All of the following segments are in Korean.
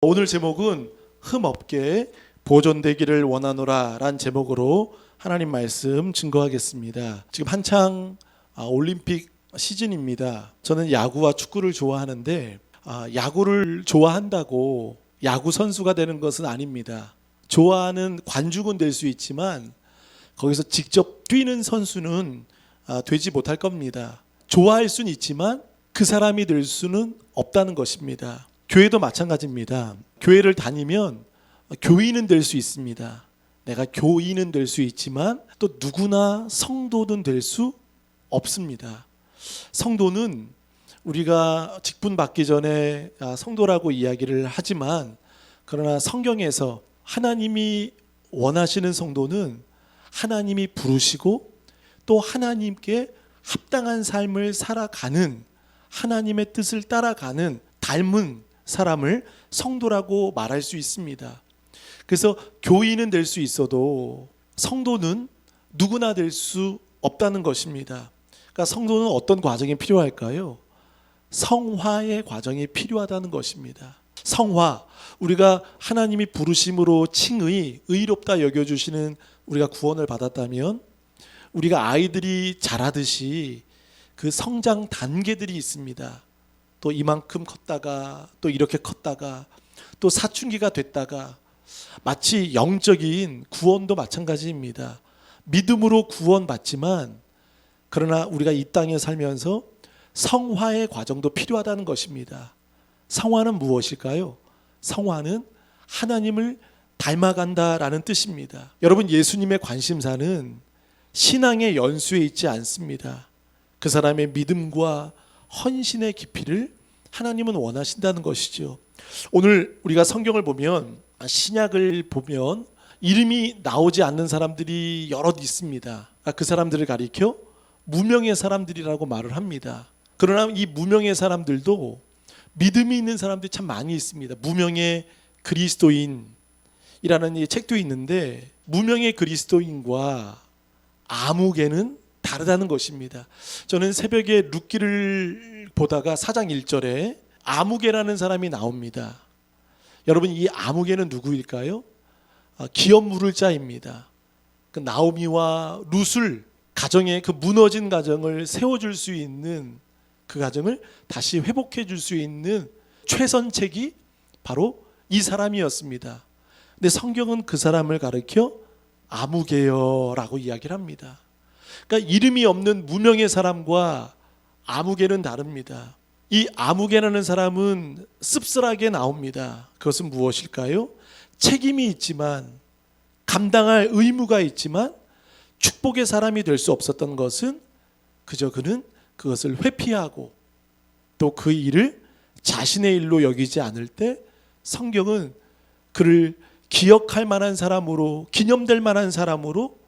오늘 제목은 흠없게 보존되기를 원하노라 라는 제목으로 하나님 말씀 증거하겠습니다. 지금 한창 올림픽 시즌입니다. 저는 야구와 축구를 좋아하는데 야구를 좋아한다고 야구 선수가 되는 것은 아닙니다. 좋아하는 관중은 될 수 있지만 거기서 직접 뛰는 선수는 되지 못할 겁니다. 좋아할 수는 있지만 그 사람이 될 수는 없다는 것입니다. 교회도 마찬가지입니다. 교회를 다니면 교인은 될 수 있습니다. 내가 교인은 될 수 있지만 또 누구나 성도는 될 수 없습니다. 성도는 우리가 직분 받기 전에 성도라고 이야기를 하지만 그러나 성경에서 하나님이 원하시는 성도는 하나님이 부르시고 또 하나님께 합당한 삶을 살아가는 하나님의 뜻을 따라가는 닮은 사람을 성도라고 말할 수 있습니다. 그래서 교인은 될 수 있어도 성도는 누구나 될 수 없다는 것입니다. 그러니까 성도는 어떤 과정이 필요할까요? 성화의 과정이 필요하다는 것입니다. 성화, 우리가 하나님이 부르심으로 칭의, 의롭다 여겨주시는 우리가 구원을 받았다면 우리가 아이들이 자라듯이 그 성장 단계들이 있습니다. 또 이만큼 컸다가 또 이렇게 컸다가 또 사춘기가 됐다가 마치 영적인 구원도 마찬가지입니다. 믿음으로 구원받지만 그러나 우리가 이 땅에 살면서 성화의 과정도 필요하다는 것입니다. 성화는 무엇일까요? 성화는 하나님을 닮아간다라는 뜻입니다. 여러분, 예수님의 관심사는 신앙의 연수에 있지 않습니다. 그 사람의 믿음과 헌신의 깊이를 하나님은 원하신다는 것이죠. 오늘 우리가 성경을 보면 신약을 보면 이름이 나오지 않는 사람들이 여럿 있습니다. 그 사람들을 가리켜 무명의 사람들이라고 말을 합니다. 그러나 이 무명의 사람들도 믿음이 있는 사람들이 참 많이 있습니다. 무명의 그리스도인이라는 이 책도 있는데 무명의 그리스도인과 아무개는 다르다는 것입니다. 저는 새벽에 룻기를 보다가 4장 1절에 아무개라는 사람이 나옵니다. 여러분, 이 아무개는 누구일까요? 기업 물을 자입니다. 그 나오미와 룻을 가정의 그 무너진 가정을 세워줄 수 있는 그 가정을 다시 회복해 줄 수 있는 최선책이 바로 이 사람이었습니다. 근데 성경은 그 사람을 가리켜 아무개여라고 이야기를 합니다. 그러니까 이름이 없는 무명의 사람과 아무개는 다릅니다. 이 아무개라는 사람은 씁쓸하게 나옵니다. 그것은 무엇일까요? 책임이 있지만 감당할 의무가 있지만 축복의 사람이 될 수 없었던 것은 그저 그는 그것을 회피하고 또 그 일을 자신의 일로 여기지 않을 때 성경은 그를 기억할 만한 사람으로, 기념될 만한 사람으로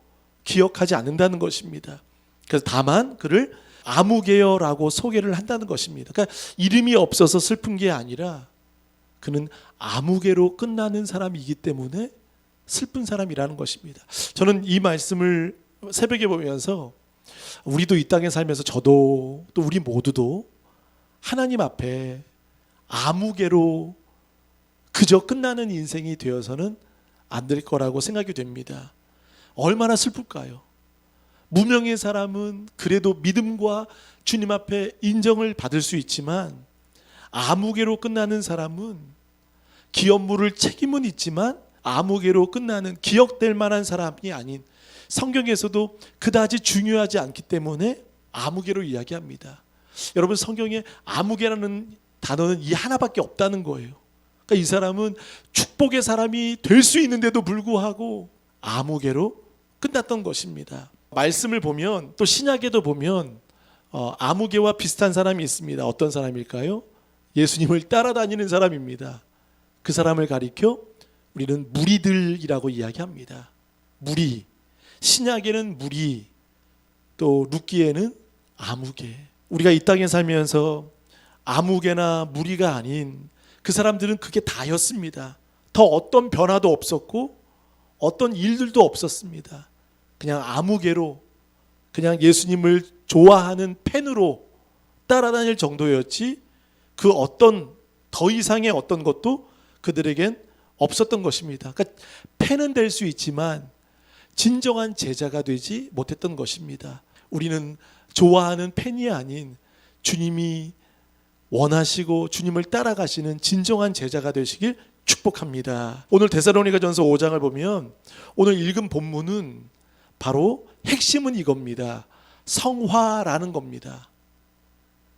기억하지 않는다는 것입니다. 그래서 다만 그를 아무개여라고 소개를 한다는 것입니다. 그러니까 이름이 없어서 슬픈 게 아니라 그는 아무개로 끝나는 사람이기 때문에 슬픈 사람이라는 것입니다. 저는 이 말씀을 새벽에 보면서 우리도 이 땅에 살면서 저도 또 우리 모두도 하나님 앞에 아무개로 그저 끝나는 인생이 되어서는 안 될 거라고 생각이 됩니다. 얼마나 슬플까요? 무명의 사람은 그래도 믿음과 주님 앞에 인정을 받을 수 있지만 아무개로 끝나는 사람은 기업 물을 책임은 있지만 아무개로 끝나는 기억될 만한 사람이 아닌, 성경에서도 그다지 중요하지 않기 때문에 아무개로 이야기합니다. 여러분, 성경에 아무개라는 단어는 이 하나밖에 없다는 거예요. 그러니까 이 사람은 축복의 사람이 될 수 있는데도 불구하고 아무개로 끝났던 것입니다. 말씀을 보면 또 신약에도 보면 아무개와 비슷한 사람이 있습니다. 어떤 사람일까요? 예수님을 따라다니는 사람입니다. 그 사람을 가리켜 우리는 무리들이라고 이야기합니다. 무리. 신약에는 무리, 또 룻기에는 아무개. 우리가 이 땅에 살면서 아무개나 무리가 아닌 그 사람들은 그게 다였습니다. 더 어떤 변화도 없었고 어떤 일들도 없었습니다. 그냥 아무개로, 그냥 예수님을 좋아하는 팬으로 따라다닐 정도였지 그 어떤 더 이상의 어떤 것도 그들에겐 없었던 것입니다. 그러니까 팬은 될 수 있지만 진정한 제자가 되지 못했던 것입니다. 우리는 좋아하는 팬이 아닌 주님이 원하시고 주님을 따라가시는 진정한 제자가 되시길 축복합니다. 오늘 데살로니가전서 5장을 보면 오늘 읽은 본문은 바로 핵심은 이겁니다. 성화라는 겁니다.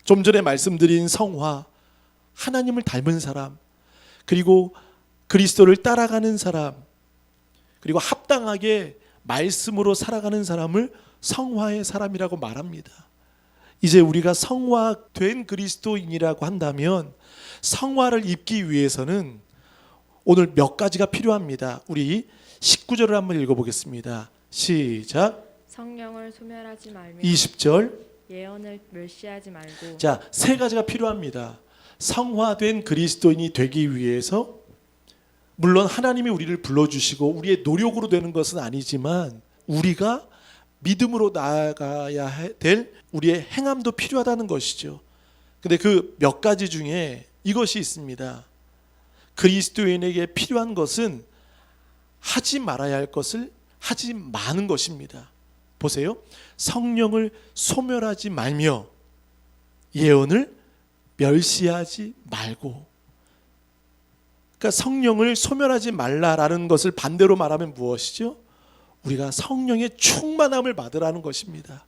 좀 전에 말씀드린 성화, 하나님을 닮은 사람, 그리고 그리스도를 따라가는 사람, 그리고 합당하게 말씀으로 살아가는 사람을 성화의 사람이라고 말합니다. 이제 우리가 성화된 그리스도인이라고 한다면 성화를 입기 위해서는 오늘 몇 가지가 필요합니다. 우리 19절을 한번 읽어보겠습니다. 시작. 성령을 소멸하지 말며 20절. 예언을 멸시하지 말고. 자, 세 가지가 필요합니다. 성화된 그리스도인이 되기 위해서 물론 하나님이 우리를 불러주시고 우리의 노력으로 되는 것은 아니지만 우리가 믿음으로 나아가야 될 우리의 행함도 필요하다는 것이죠. 근데 그 몇 가지 중에 이것이 있습니다. 그리스도인에게 필요한 것은 하지 말아야 할 것을 하지 마는 것입니다. 보세요. 성령을 소멸하지 말며 예언을 멸시하지 말고. 그러니까 성령을 소멸하지 말라라는 것을 반대로 말하면 무엇이죠? 우리가 성령의 충만함을 받으라는 것입니다.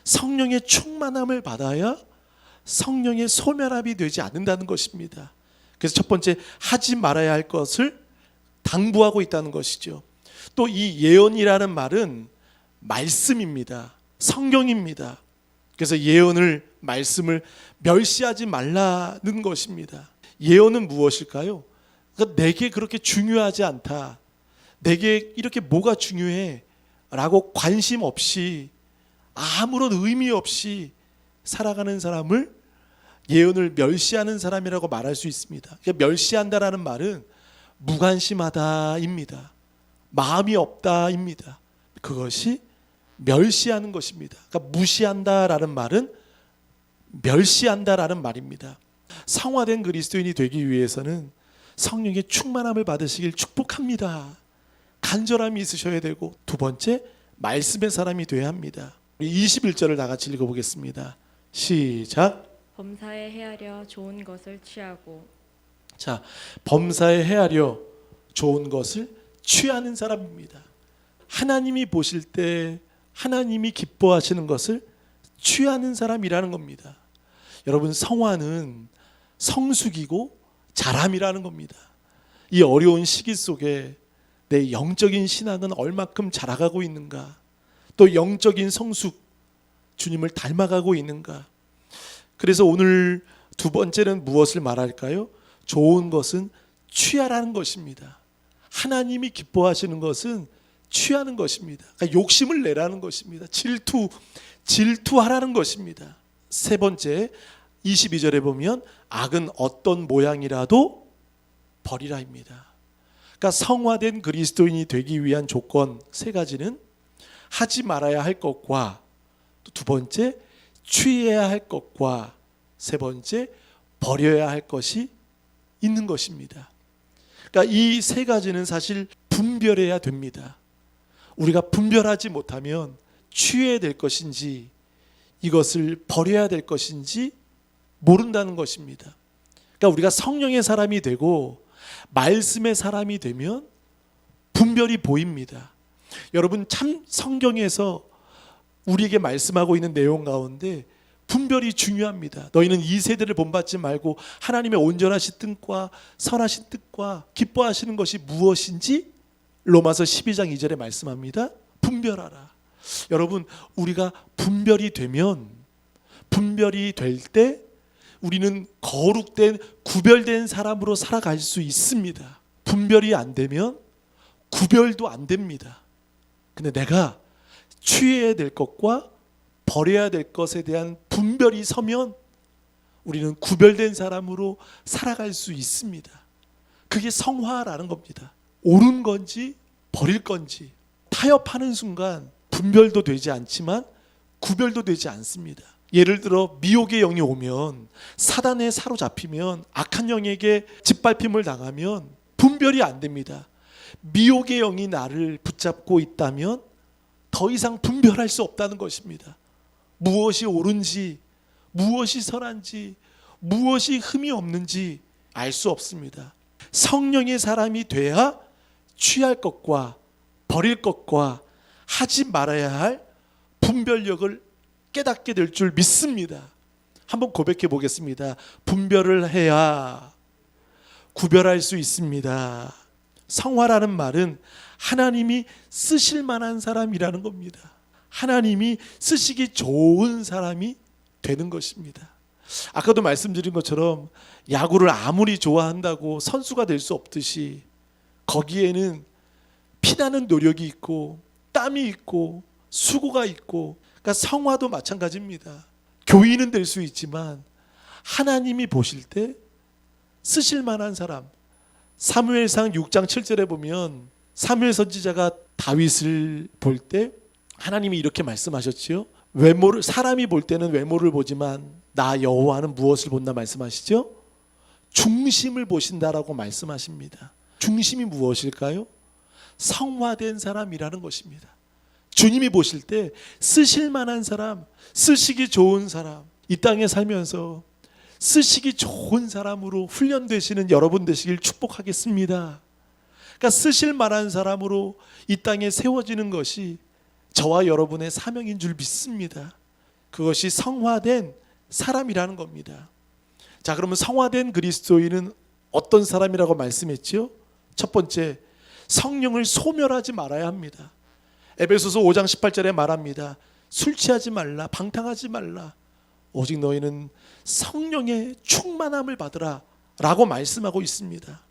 성령의 충만함을 받아야 성령의 소멸함이 되지 않는다는 것입니다. 그래서 첫 번째, 하지 말아야 할 것을 당부하고 있다는 것이죠. 또 이 예언이라는 말은 말씀입니다. 성경입니다. 그래서 예언을, 말씀을 멸시하지 말라는 것입니다. 예언은 무엇일까요? 그러니까 내게 그렇게 중요하지 않다, 내게 이렇게 뭐가 중요해 라고 관심 없이 아무런 의미 없이 살아가는 사람을 예언을 멸시하는 사람이라고 말할 수 있습니다. 그러니까 멸시한다라는 말은 무관심하다입니다. 마음이 없다입니다. 그것이 멸시하는 것입니다. 그러니까 무시한다라는 말은 멸시한다라는 말입니다. 성화된 그리스도인이 되기 위해서는 성령의 충만함을 받으시길 축복합니다. 간절함이 있으셔야 되고, 두 번째, 말씀의 사람이 되어야 합니다. 우리 21절을 다 같이 읽어보겠습니다. 시작. 범사에 헤아려 좋은 것을 취하고. 자, 범사에 헤아려 좋은 것을 취하는 사람입니다. 하나님이 보실 때 하나님이 기뻐하시는 것을 취하는 사람이라는 겁니다. 여러분, 성화는 성숙이고 자람이라는 겁니다. 이 어려운 시기 속에 내 영적인 신앙은 얼마큼 자라가고 있는가, 또 영적인 성숙, 주님을 닮아가고 있는가. 그래서 오늘 두 번째는 무엇을 말할까요? 좋은 것은 취하라는 것입니다. 하나님이 기뻐하시는 것은 취하는 것입니다. 그러니까 욕심을 내라는 것입니다. 질투하라는 것입니다. 세 번째, 22절에 보면 악은 어떤 모양이라도 버리라입니다. 그러니까 성화된 그리스도인이 되기 위한 조건 세 가지는 하지 말아야 할 것과, 또 두 번째, 취해야 할 것과, 세 번째, 버려야 할 것이 있는 것입니다. 그러니까 이 세 가지는 사실 분별해야 됩니다. 우리가 분별하지 못하면 취해야 될 것인지 이것을 버려야 될 것인지 모른다는 것입니다. 그러니까 우리가 성령의 사람이 되고 말씀의 사람이 되면 분별이 보입니다. 여러분, 참 성경에서 우리에게 말씀하고 있는 내용 가운데 분별이 중요합니다. 너희는 이 세대를 본받지 말고 하나님의 온전하신 뜻과 선하신 뜻과 기뻐하시는 것이 무엇인지 로마서 12장 2절에 말씀합니다. 분별하라. 여러분, 우리가 분별이 될 때 우리는 거룩된 구별된 사람으로 살아갈 수 있습니다. 분별이 안 되면 구별도 안 됩니다. 근데 내가 취해야 될 것과 버려야 될 것에 대한 분별이 서면 우리는 구별된 사람으로 살아갈 수 있습니다. 그게 성화라는 겁니다. 옳은 건지 버릴 건지 타협하는 순간 분별도 되지 않지만 구별도 되지 않습니다. 예를 들어 미혹의 영이 오면, 사단에 사로잡히면, 악한 영에게 짓밟힘을 당하면 분별이 안 됩니다. 미혹의 영이 나를 붙잡고 있다면 더 이상 분별할 수 없다는 것입니다. 무엇이 옳은지, 무엇이 선한지, 무엇이 흠이 없는지 알 수 없습니다. 성령의 사람이 돼야 취할 것과 버릴 것과 하지 말아야 할 분별력을 깨닫게 될 줄 믿습니다. 한번 고백해 보겠습니다. 분별을 해야 구별할 수 있습니다. 성화라는 말은 하나님이 쓰실 만한 사람이라는 겁니다. 하나님이 쓰시기 좋은 사람이 되는 것입니다. 아까도 말씀드린 것처럼 야구를 아무리 좋아한다고 선수가 될 수 없듯이 거기에는 피나는 노력이 있고 땀이 있고 수고가 있고, 그러니까 성화도 마찬가지입니다. 교인은 될 수 있지만 하나님이 보실 때 쓰실 만한 사람, 사무엘상 6장 7절에 보면 사무엘 선지자가 다윗을 볼 때 하나님이 이렇게 말씀하셨지요. 외모를, 사람이 볼 때는 외모를 보지만 나 여호와는 무엇을 본다 말씀하시죠? 중심을 보신다라고 말씀하십니다. 중심이 무엇일까요? 성화된 사람이라는 것입니다. 주님이 보실 때 쓰실 만한 사람, 쓰시기 좋은 사람, 이 땅에 살면서 쓰시기 좋은 사람으로 훈련되시는 여러분 되시길 축복하겠습니다. 그러니까 쓰실 만한 사람으로 이 땅에 세워지는 것이 저와 여러분의 사명인 줄 믿습니다. 그것이 성화된 사람이라는 겁니다. 자, 그러면 성화된 그리스도인은 어떤 사람이라고 말씀했지요? 첫 번째, 성령을 소멸하지 말아야 합니다. 에베소서 5장 18절에 말합니다. 술 취하지 말라, 방탕하지 말라, 오직 너희는 성령의 충만함을 받으라 라고 말씀하고 있습니다.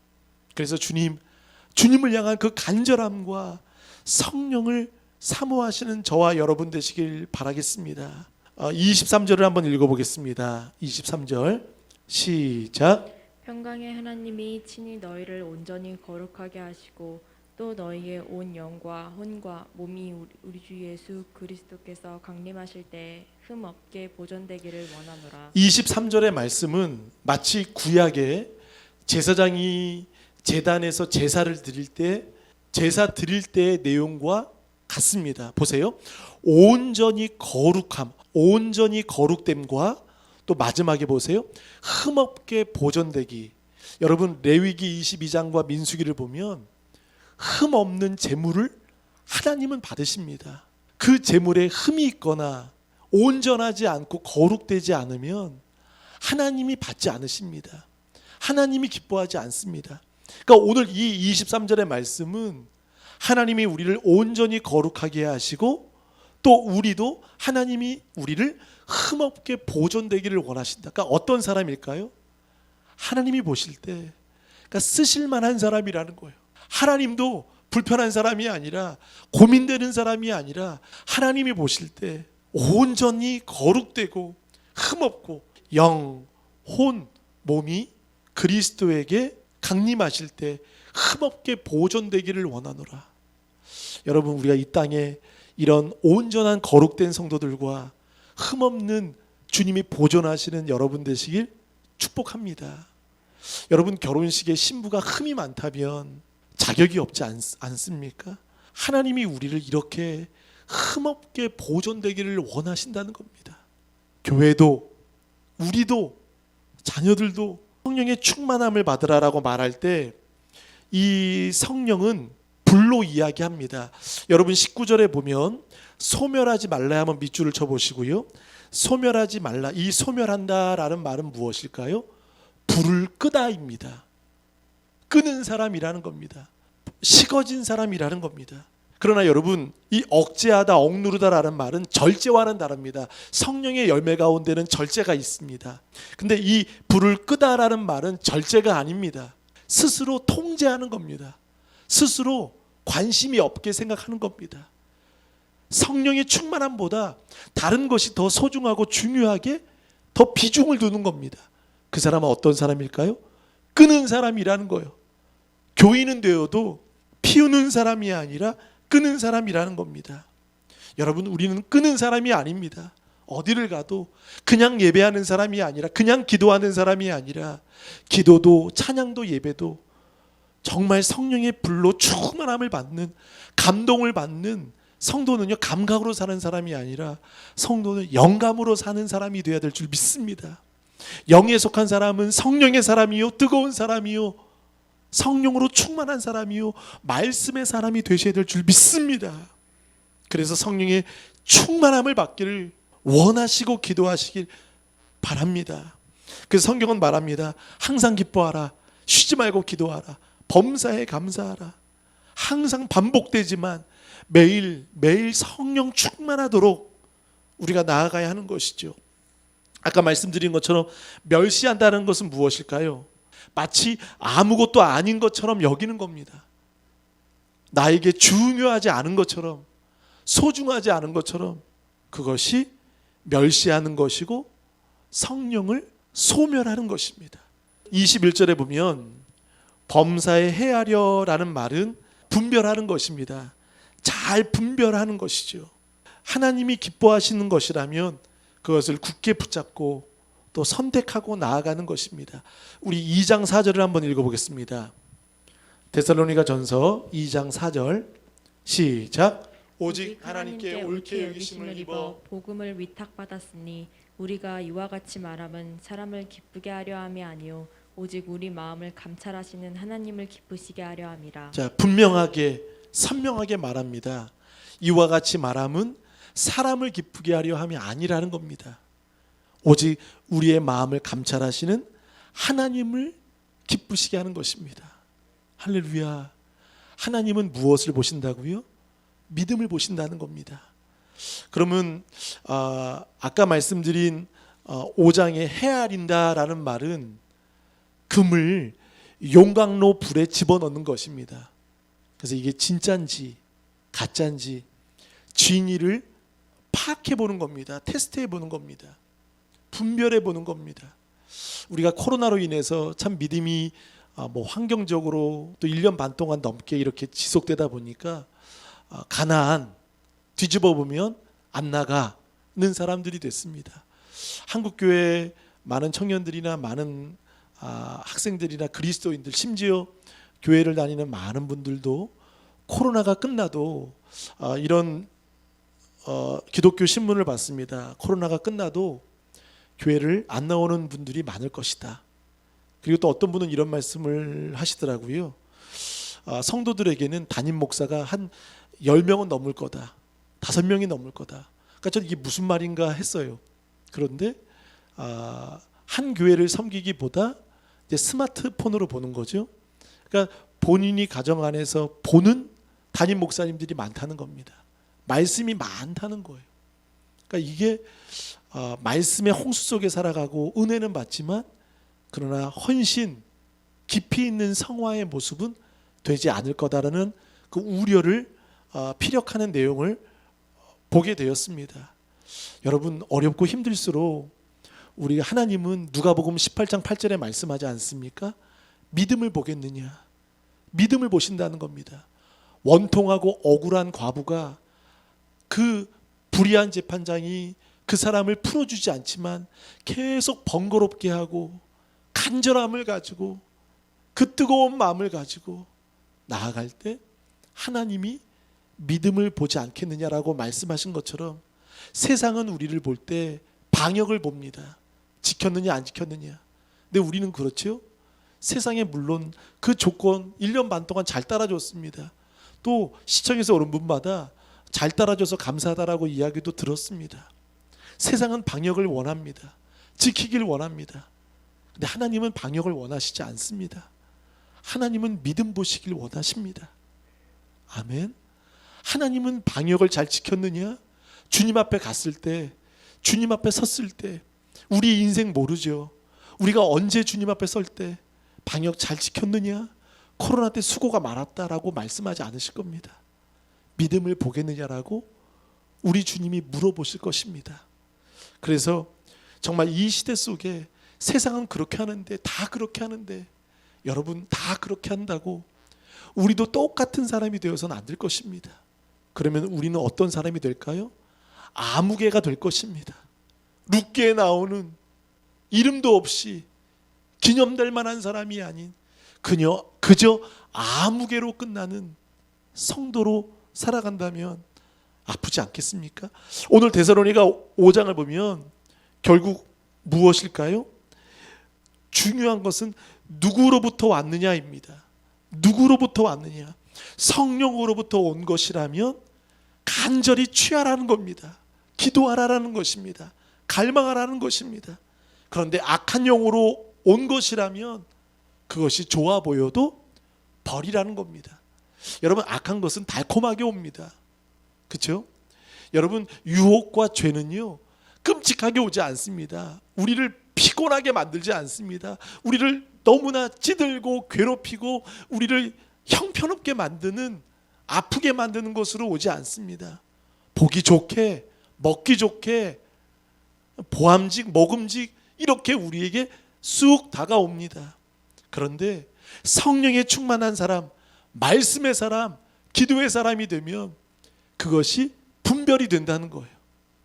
그래서 주님을 향한 그 간절함과 성령을 사모하시는 저와 여러분 되시길 바라겠습니다. 23절을 한번 읽어보겠습니다. 23절 시작. 평강의 하나님이 친히 너희를 온전히 거룩하게 하시고 또 너희의 온 영과 혼과 몸이 우리 주 예수 그리스도께서 강림하실 때 흠 없게 보존되기를 원하노라. 23절의 말씀은 마치 구약의 제사장이 제단에서 제사를 드릴 때 제사 드릴 때의 내용과 같습니다. 보세요. 온전히 거룩함, 온전히 거룩됨과 또 마지막에 보세요. 흠없게 보존되기. 여러분 레위기 22장과 민수기를 보면 흠 없는 제물을 하나님은 받으십니다. 그 제물에 흠이 있거나 온전하지 않고 거룩되지 않으면 하나님이 받지 않으십니다. 하나님이 기뻐하지 않습니다. 그러니까 오늘 이 23절의 말씀은 하나님이 우리를 온전히 거룩하게 하시고 또 우리도 하나님이 우리를 흠없게 보존되기를 원하신다. 그러니까 어떤 사람일까요? 하나님이 보실 때 그러니까 쓰실 만한 사람이라는 거예요. 하나님도 불편한 사람이 아니라 고민되는 사람이 아니라 하나님이 보실 때 온전히 거룩되고 흠없고 영, 혼, 몸이 그리스도에게 강림하실 때 흠없게 보존되기를 원하노라. 여러분 우리가 이 땅에 이런 온전한 거룩된 성도들과 흠없는 주님이 보존하시는 여러분 되시길 축복합니다. 여러분 결혼식에 신부가 흠이 많다면 자격이 없지 않습니까? 하나님이 우리를 이렇게 흠없게 보존되기를 원하신다는 겁니다. 교회도 우리도 자녀들도 성령의 충만함을 받으라라고 말할 때 이 성령은 불로 이야기합니다. 여러분 19절에 보면 소멸하지 말라 하면 밑줄을 쳐보시고요. 소멸하지 말라, 이 소멸한다라는 말은 무엇일까요? 불을 끄다입니다. 끄는 사람이라는 겁니다. 식어진 사람이라는 겁니다. 그러나 여러분 이 억제하다, 억누르다라는 말은 절제와는 다릅니다. 성령의 열매 가운데는 절제가 있습니다. 근데 이 불을 끄다라는 말은 절제가 아닙니다. 스스로 통제하는 겁니다. 스스로 관심이 없게 생각하는 겁니다. 성령의 충만함보다 다른 것이 더 소중하고 중요하게 더 비중을 두는 겁니다. 그 사람은 어떤 사람일까요? 끄는 사람이라는 거예요. 교인은 되어도 피우는 사람이 아니라 끄는 사람이라는 겁니다. 여러분 우리는 끄는 사람이 아닙니다. 어디를 가도 그냥 예배하는 사람이 아니라, 그냥 기도하는 사람이 아니라, 기도도 찬양도 예배도 정말 성령의 불로 충만함을 받는, 감동을 받는 성도는요, 감각으로 사는 사람이 아니라 성도는 영감으로 사는 사람이 되어야 될 줄 믿습니다. 영에 속한 사람은 성령의 사람이요, 뜨거운 사람이요, 성령으로 충만한 사람이요, 말씀의 사람이 되셔야 될 줄 믿습니다. 그래서 성령의 충만함을 받기를 원하시고 기도하시길 바랍니다. 그래서 성경은 말합니다. 항상 기뻐하라, 쉬지 말고 기도하라, 범사에 감사하라. 항상 반복되지만 매일 성령 충만하도록 우리가 나아가야 하는 것이죠. 아까 말씀드린 것처럼 멸시한다는 것은 무엇일까요? 마치 아무것도 아닌 것처럼 여기는 겁니다. 나에게 중요하지 않은 것처럼, 소중하지 않은 것처럼, 그것이 멸시하는 것이고 성령을 소멸하는 것입니다. 21절에 보면 범사에 헤아려라는 말은 분별하는 것입니다. 잘 분별하는 것이죠. 하나님이 기뻐하시는 것이라면 그것을 굳게 붙잡고 또 선택하고 나아가는 것입니다. 우리 2장 4절을 한번 읽어보겠습니다. 데살로니가 전서 2장 4절 시작. 오직 하나님께 옳게 여기심을 입어 복음을 위탁받았으니 우리가 이와 같이 말함은 사람을 기쁘게 하려 함이 아니요 오직 우리 마음을 감찰하시는 하나님을 기쁘시게 하려 함이라. 자, 분명하게 선명하게 말합니다. 이와 같이 말함은 사람을 기쁘게 하려 함이 아니라는 겁니다. 오직 우리의 마음을 감찰하시는 하나님을 기쁘시게 하는 것입니다. 할렐루야. 하나님은 무엇을 보신다고요? 믿음을 보신다는 겁니다. 그러면 아까 말씀드린 5장에 헤아린다라는 말은 금을 용광로 불에 집어넣는 것입니다. 그래서 이게 진짜인지 가짜인지 진위를 파악해 보는 겁니다. 테스트해 보는 겁니다. 분별해 보는 겁니다. 우리가 코로나로 인해서 참 믿음이 환경적으로 또 1년 반 동안 넘게 이렇게 지속되다 보니까 가나안 뒤집어 보면 안 나가는 사람들이 됐습니다. 한국교회 많은 청년들이나 많은 학생들이나 그리스도인들, 심지어 교회를 다니는 많은 분들도 코로나가 끝나도 이런 기독교 신문을 봤습니다. 코로나가 끝나도 교회를 안 나오는 분들이 많을 것이다. 그리고 또 어떤 분은 이런 말씀을 하시더라고요. 성도들에게는 담임 목사가 한 10명은 넘을 거다, 5명이 넘을 거다. 그러니까 저는 이게 무슨 말인가 했어요. 그런데 한 교회를 섬기기보다 이제 스마트폰으로 보는 거죠. 그러니까 본인이 가정 안에서 보는 담임 목사님들이 많다는 겁니다. 말씀이 많다는 거예요. 그러니까 이게 말씀의 홍수 속에 살아가고 은혜는 받지만 그러나 헌신, 깊이 있는 성화의 모습은 되지 않을 거다라는 그 우려를 피력하는 내용을 보게 되었습니다. 여러분, 어렵고 힘들수록 우리 하나님은 누가복음 18장 8절에 말씀하지 않습니까? 믿음을 보겠느냐? 믿음을 보신다는 겁니다. 원통하고 억울한 과부가 그 불의한 재판장이 그 사람을 풀어주지 않지만 계속 번거롭게 하고 간절함을 가지고 그 뜨거운 마음을 가지고 나아갈 때 하나님이 믿음을 보지 않겠느냐라고 말씀하신 것처럼 세상은 우리를 볼 때 방역을 봅니다. 지켰느냐 안 지켰느냐. 근데 우리는 그렇죠. 세상에 물론 그 조건 1년 반 동안 잘 따라줬습니다. 또 시청에서 오는 분마다 잘 따라줘서 감사하다라고 이야기도 들었습니다. 세상은 방역을 원합니다. 지키길 원합니다. 근데 하나님은 방역을 원하시지 않습니다. 하나님은 믿음 보시길 원하십니다. 아멘. 하나님은 방역을 잘 지켰느냐? 주님 앞에 갔을 때, 주님 앞에 섰을 때, 우리 인생 모르죠. 우리가 언제 주님 앞에 설 때 방역 잘 지켰느냐? 코로나 때 수고가 많았다라고 말씀하지 않으실 겁니다. 믿음을 보겠느냐라고 우리 주님이 물어보실 것입니다. 그래서 정말 이 시대 속에 세상은 그렇게 하는데, 다 그렇게 하는데, 여러분 다 그렇게 한다고 우리도 똑같은 사람이 되어서는 안 될 것입니다. 그러면 우리는 어떤 사람이 될까요? 아무개가 될 것입니다. 룻기에 나오는 이름도 없이 기념될 만한 사람이 아닌 그저 아무개로 끝나는 성도로 살아간다면 아프지 않겠습니까? 오늘 데살로니가 5장을 보면 결국 무엇일까요? 중요한 것은 누구로부터 왔느냐입니다. 누구로부터 왔느냐? 성령으로부터 온 것이라면 간절히 취하라는 겁니다. 기도하라는 것입니다. 갈망하라는 것입니다. 그런데 악한 영으로 온 것이라면 그것이 좋아 보여도 버리라는 겁니다. 여러분, 악한 것은 달콤하게 옵니다. 그렇죠? 여러분, 유혹과 죄는요 끔찍하게 오지 않습니다. 우리를 피곤하게 만들지 않습니다. 우리를 너무나 찌들고 괴롭히고 우리를 형편없게 만드는, 아프게 만드는 것으로 오지 않습니다. 보기 좋게, 먹기 좋게, 보암직, 먹음직 이렇게 우리에게 쑥 다가옵니다. 그런데 성령에 충만한 사람, 말씀의 사람, 기도의 사람이 되면 그것이 분별이 된다는 거예요.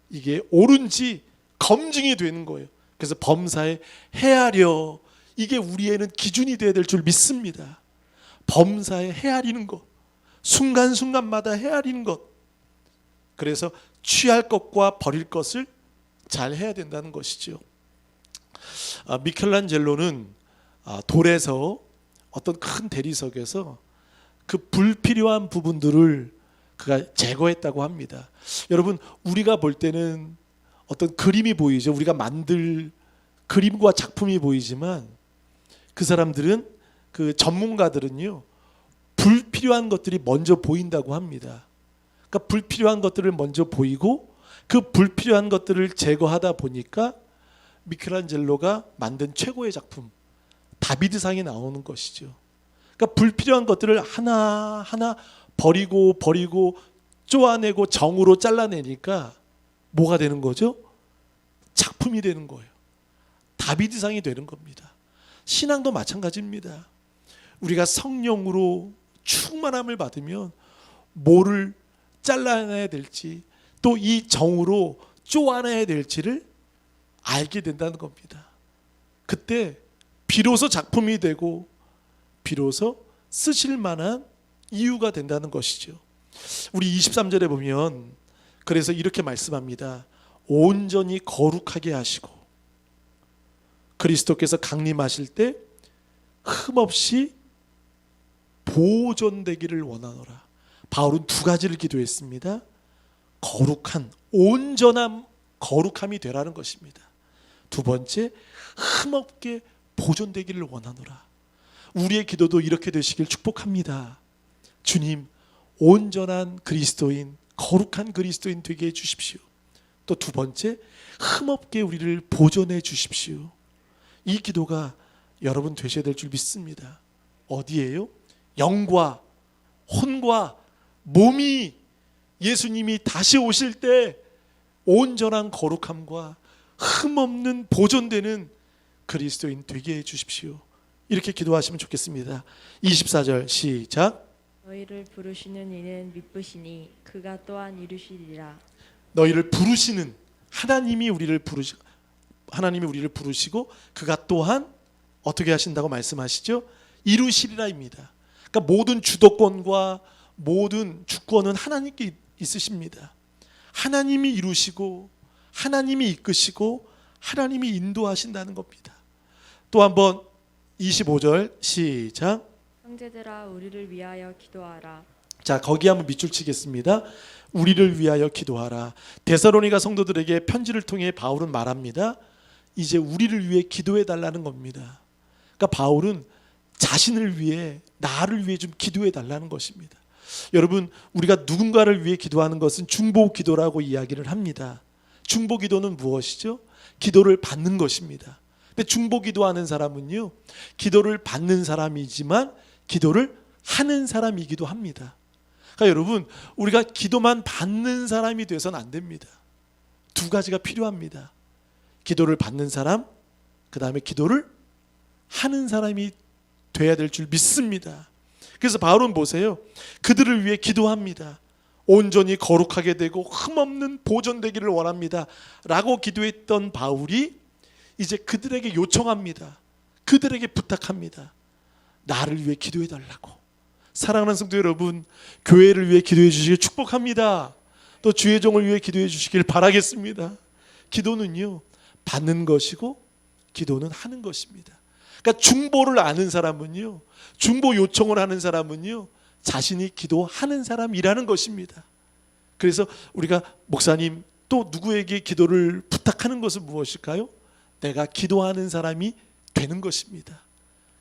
이게 옳은지 검증이 되는 거예요. 그래서 범사에 헤아려, 이게 우리에는 기준이 되어야 될 줄 믿습니다. 범사에 헤아리는 것, 순간순간마다 헤아리는 것. 그래서 취할 것과 버릴 것을 잘 해야 된다는 것이죠. 미켈란젤로는 돌에서 어떤 큰 대리석에서 그 불필요한 부분들을 그가 제거했다고 합니다. 여러분, 우리가 볼 때는 어떤 그림이 보이죠. 우리가 만들 그림과 작품이 보이지만 그 사람들은, 그 전문가들은요 불필요한 것들이 먼저 보인다고 합니다. 그러니까 불필요한 것들을 먼저 보이고 그 불필요한 것들을 제거하다 보니까 미켈란젤로가 만든 최고의 작품 다비드상이 나오는 것이죠. 그러니까 불필요한 것들을 하나하나 버리고 쪼아내고 정으로 잘라내니까 뭐가 되는 거죠? 작품이 되는 거예요. 다비드상이 되는 겁니다. 신앙도 마찬가지입니다. 우리가 성령으로 충만함을 받으면 뭐를 잘라내야 될지, 또 이 정으로 쪼아내야 될지를 알게 된다는 겁니다. 그때 비로소 작품이 되고 비로소 쓰실 만한 이유가 된다는 것이죠. 우리 23절에 보면 그래서 이렇게 말씀합니다. 온전히 거룩하게 하시고 그리스도께서 강림하실 때 흠없이 보존되기를 원하노라. 바울은 두 가지를 기도했습니다. 거룩한, 온전한 거룩함이 되라는 것입니다. 두 번째, 흠없게 보존되기를 원하노라. 우리의 기도도 이렇게 되시길 축복합니다. 주님, 온전한 그리스도인, 거룩한 그리스도인 되게 해주십시오. 또 두 번째, 흠없게 우리를 보존해 주십시오. 이 기도가 여러분 되셔야 될 줄 믿습니다. 어디에요? 영과 혼과 몸이 예수님이 다시 오실 때 온전한 거룩함과 흠없는 보존되는 그리스도인 되게 해주십시오. 이렇게 기도하시면 좋겠습니다. 24절 시작. 너희를 부르시는 이는 미쁘시니 그가 또한 이루시리라. 너희를 부르시는 하나님이 우리를 부르시고 그가 또한 어떻게 하신다고 말씀하시죠? 이루시리라입니다. 그러니까 모든 주도권과 모든 주권은 하나님께 있으십니다. 하나님이 이루시고 하나님이 이끄시고 하나님이 인도하신다는 겁니다. 또 한번 25절 시작. 형제들아 우리를 위하여 기도하라. 자, 거기 한번 밑줄 치겠습니다. 우리를 위하여 기도하라. 데살로니가 성도들에게 편지를 통해 바울은 말합니다. 이제 우리를 위해 기도해 달라는 겁니다. 그러니까 바울은 자신을 위해, 나를 위해 좀 기도해 달라는 것입니다. 여러분, 우리가 누군가를 위해 기도하는 것은 중보 기도라고 이야기를 합니다. 중보 기도는 무엇이죠? 기도를 받는 것입니다. 근데 중보 기도하는 사람은요, 기도를 받는 사람이지만 기도를 하는 사람이기도 합니다. 그러니까 여러분, 우리가 기도만 받는 사람이 돼서는 안 됩니다. 두 가지가 필요합니다. 기도를 받는 사람, 그 다음에 기도를 하는 사람이 돼야 될 줄 믿습니다. 그래서 바울은 보세요. 그들을 위해 기도합니다. 온전히 거룩하게 되고 흠없는 보존되기를 원합니다 라고 기도했던 바울이 이제 그들에게 요청합니다. 그들에게 부탁합니다. 나를 위해 기도해 달라고. 사랑하는 성도 여러분, 교회를 위해 기도해 주시길 축복합니다. 또 주의 종을 위해 기도해 주시길 바라겠습니다. 기도는요, 받는 것이고 기도는 하는 것입니다. 그러니까 중보를 아는 사람은요, 중보 요청을 하는 사람은요, 자신이 기도하는 사람이라는 것입니다. 그래서 우리가 목사님 또 누구에게 기도를 부탁하는 것은 무엇일까요? 내가 기도하는 사람이 되는 것입니다.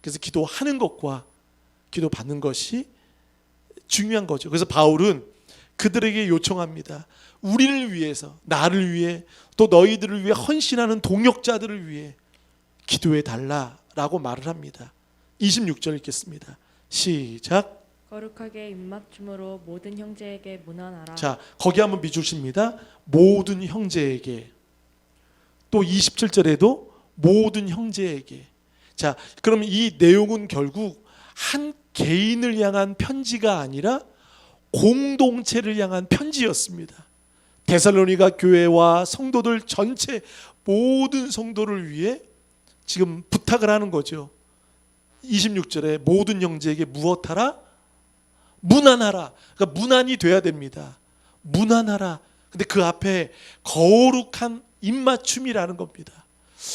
그래서 기도하는 것과 기도받는 것이 중요한 거죠. 그래서 바울은 그들에게 요청합니다. 우리를 위해서, 나를 위해, 또 너희들을 위해 헌신하는 동역자들을 위해 기도해 달라라고 말을 합니다. 26절 읽겠습니다. 시작. 거룩하게 입맞춤으로 모든 형제에게 문안하라. 자, 거기 한번 미주십니다. 모든 형제에게. 또 27절에도 모든 형제에게. 자, 그럼 이 내용은 결국 한 개인을 향한 편지가 아니라 공동체를 향한 편지였습니다. 데살로니가 교회와 성도들 전체 모든 성도를 위해 지금 부탁을 하는 거죠. 26절에 모든 형제에게 무엇하라? 문안하라. 그러니까 문안이 돼야 됩니다. 문안하라. 근데 그 앞에 거룩한 입맞춤이라는 겁니다.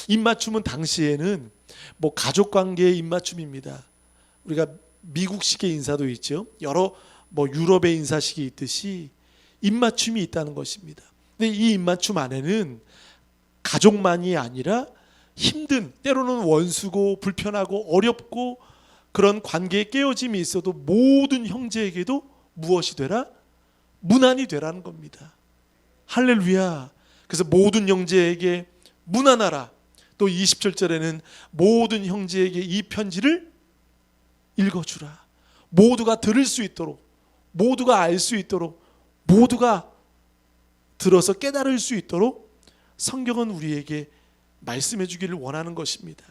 입맞춤은 당시에는 뭐 가족관계의 입맞춤입니다. 우리가 미국식의 인사도 있죠. 여러 뭐 유럽의 인사식이 있듯이 입맞춤이 있다는 것입니다. 근데 이 입맞춤 안에는 가족만이 아니라 힘든, 때로는 원수고 불편하고 어렵고 그런 관계에 깨어짐이 있어도 모든 형제에게도 무엇이 되라? 문안이 되라는 겁니다. 할렐루야. 그래서 모든 형제에게 문안하라. 또 27절에는 모든 형제에게 이 편지를 읽어주라. 모두가 들을 수 있도록, 모두가 알 수 있도록, 모두가 들어서 깨달을 수 있도록 성경은 우리에게 말씀해 주기를 원하는 것입니다.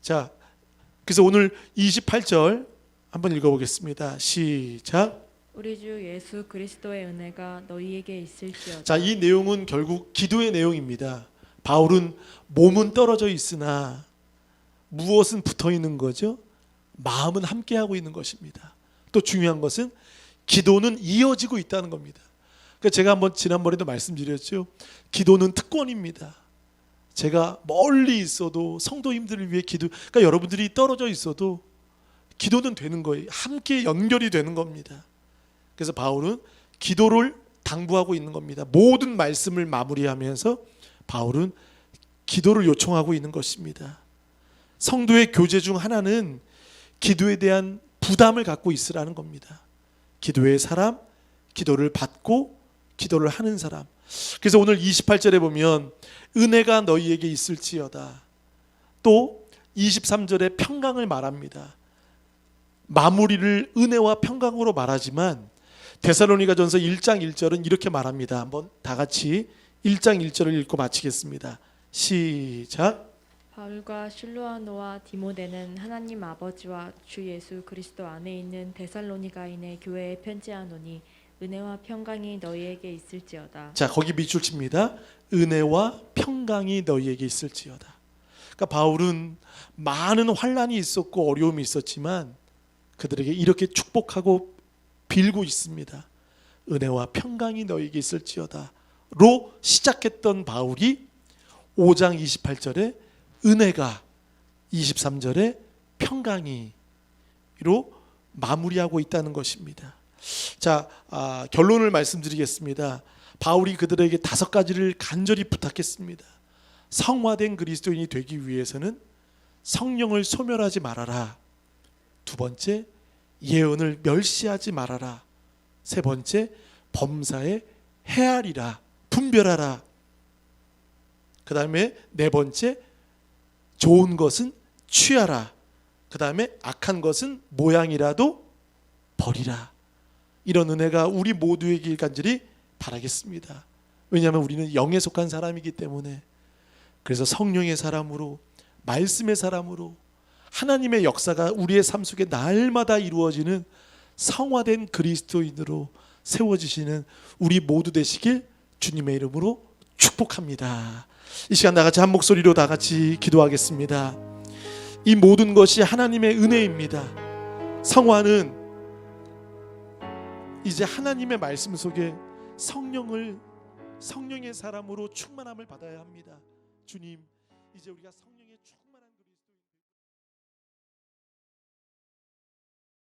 자, 그래서 오늘 28절 한번 읽어보겠습니다. 시작. 우리 주 예수 그리스도의 은혜가 너희에게 있을지어다. 자, 이 내용은 결국 기도의 내용입니다. 바울은 몸은 떨어져 있으나 무엇은 붙어 있는 거죠? 마음은 함께하고 있는 것입니다. 또 중요한 것은 기도는 이어지고 있다는 겁니다. 그러니까 제가 한번 지난번에도 말씀드렸죠. 기도는 특권입니다. 제가 멀리 있어도 성도님들을 위해 기도, 그러니까 여러분들이 떨어져 있어도 기도는 되는 거예요. 함께 연결이 되는 겁니다. 그래서 바울은 기도를 당부하고 있는 겁니다. 모든 말씀을 마무리하면서 바울은 기도를 요청하고 있는 것입니다. 성도의 교제 중 하나는 기도에 대한 부담을 갖고 있으라는 겁니다. 기도의 사람, 기도를 받고 기도를 하는 사람. 그래서 오늘 28절에 보면 은혜가 너희에게 있을지어다. 또 23절에 평강을 말합니다. 마무리를 은혜와 평강으로 말하지만 데살로니가전서 1장 1절은 이렇게 말합니다. 한번 다 같이 1장 1절을 읽고 마치겠습니다. 시작. 바울과 실로아노와 디모데는 하나님 아버지와 주 예수 그리스도 안에 있는 데살로니가인의 교회에 편지하노니 은혜와 평강이 너희에게 있을지어다. 자, 거기 밑줄 칩니다. 은혜와 평강이 너희에게 있을지어다. 그러니까 바울은 많은 환난이 있었고 어려움이 있었지만 그들에게 이렇게 축복하고 빌고 있습니다. 은혜와 평강이 너희에게 있을지어다 로 시작했던 바울이 5장 28절에 은혜가, 23절에 평강이 로 마무리하고 있다는 것입니다. 자, 결론을 말씀드리겠습니다. 바울이 그들에게 5가지를 간절히 부탁했습니다. 성화된 그리스도인이 되기 위해서는 성령을 소멸하지 말아라. 2번째, 예언을 멸시하지 말아라. 3번째, 범사에 헤아리라, 분별하라. 그 다음에 4번째, 좋은 것은 취하라. 그 다음에 악한 것은 모양이라도 버리라. 이런 은혜가 우리 모두에게 간절히 바라겠습니다. 왜냐하면 우리는 영에 속한 사람이기 때문에. 그래서 성령의 사람으로, 말씀의 사람으로 하나님의 역사가 우리의 삶 속에 날마다 이루어지는 성화된 그리스도인으로 세워지시는 우리 모두 되시길 주님의 이름으로 축복합니다. 이 시간 다 같이 한 목소리로 다 같이 기도하겠습니다. 이 모든 것이 하나님의 은혜입니다. 성화는 이제 하나님의 말씀 속에 성령의 사람으로 충만함을 받아야 합니다. 주님, 이제 우리가 성령